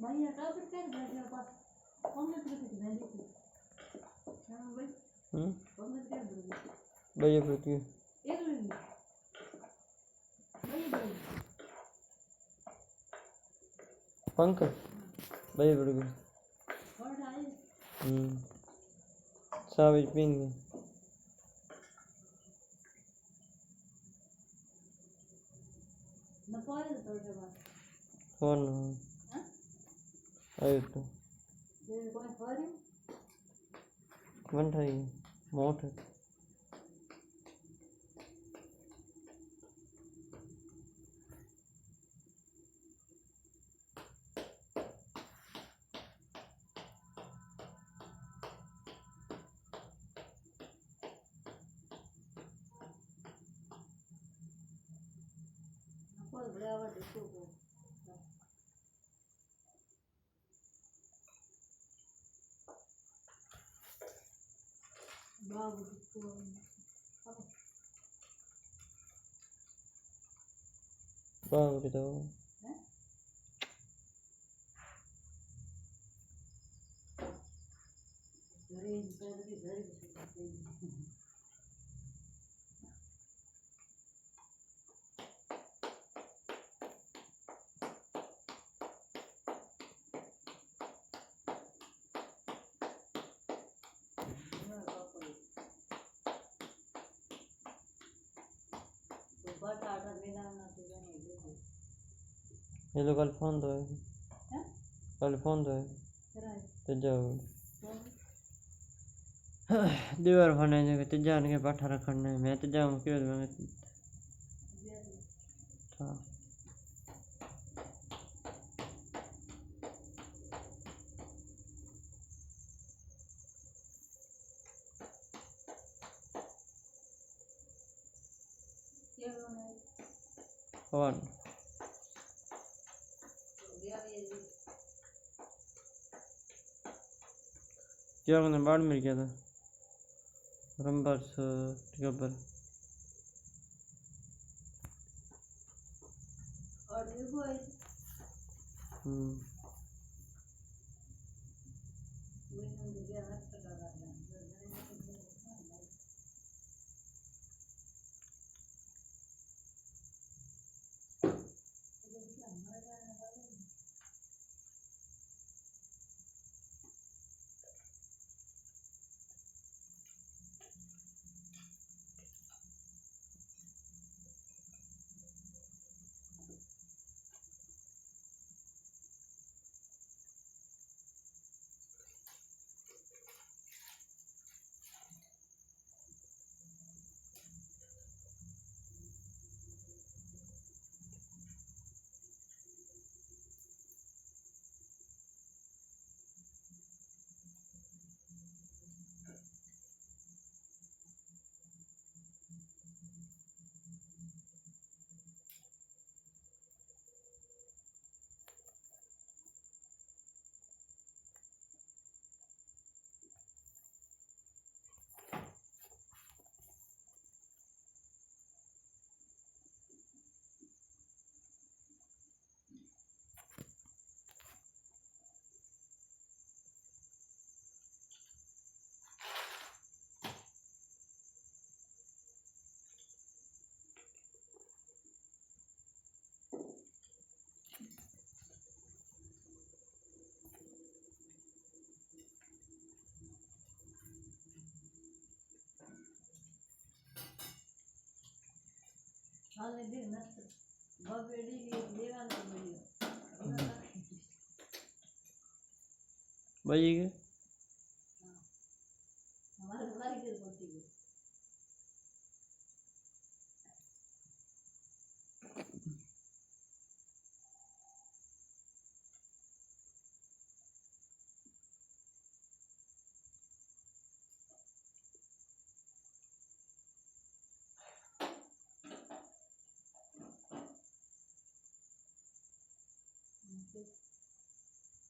भाई हटाओ फिर क्या बैठ जाओ पास कौन मत रखी थी मैं देखी हां भाई कौन मत क्या बोल भाई ये पृथ्वी एक मिनट भाई पंख भाई बढ़ गए और आए साबित पिंग न पाए तो बात कौन हां आयो तो ये कौन फरी कौन था ये मोट कोई बड़ा वाला देखो को बाबू को बाबू के तो हैं घरे पैर के घर ये लोग कल फोन दो है कल फोन दो है तो जाओ दीवार खाने जगह तो जान के पाठा रखना है मैं तो जाऊँ क्यों मैं हाँ कौन क्या मैंने बाढ़ मिल गया था रंबर्स टिकबर और देखो हाले देख मत बगड़ी लेवा ना मिलियो भाई के हमारे घर के बोलती है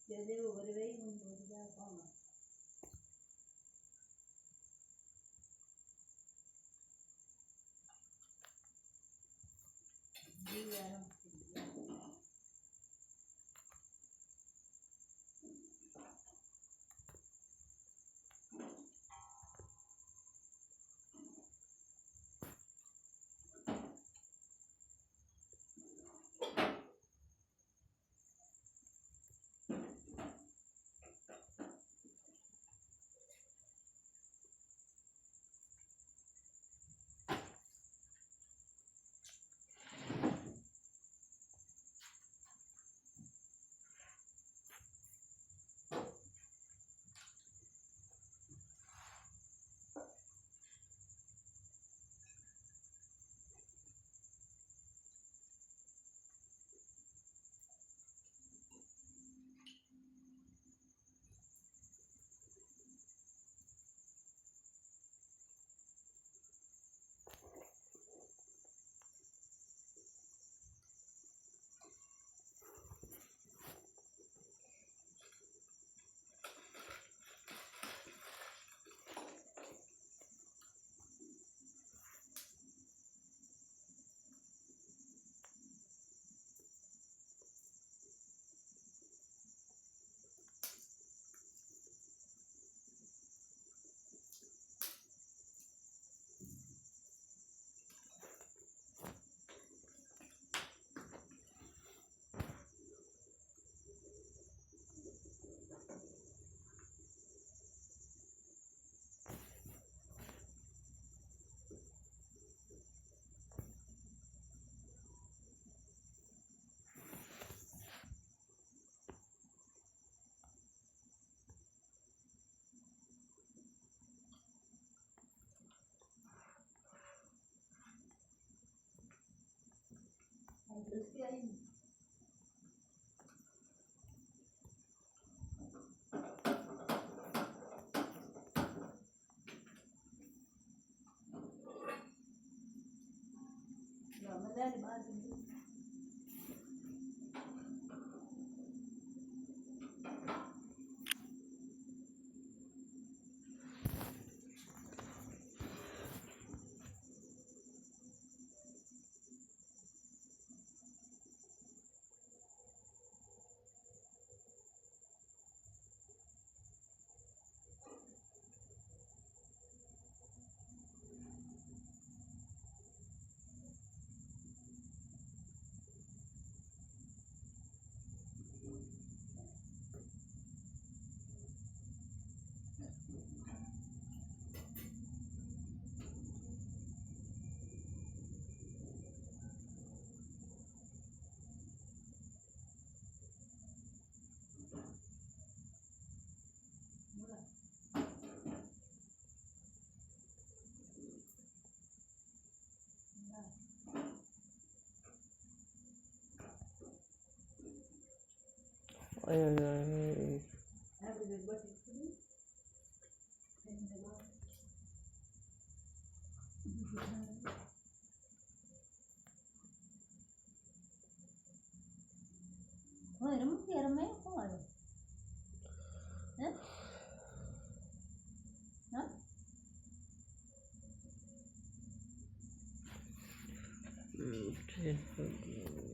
जैसे वो बड़े भाई उन बोल दिया कौन जी यार मला आली बाहेर गेली. Ay, ay, ay. Hoy, não quero mais fora. Hã? Hã? Okay.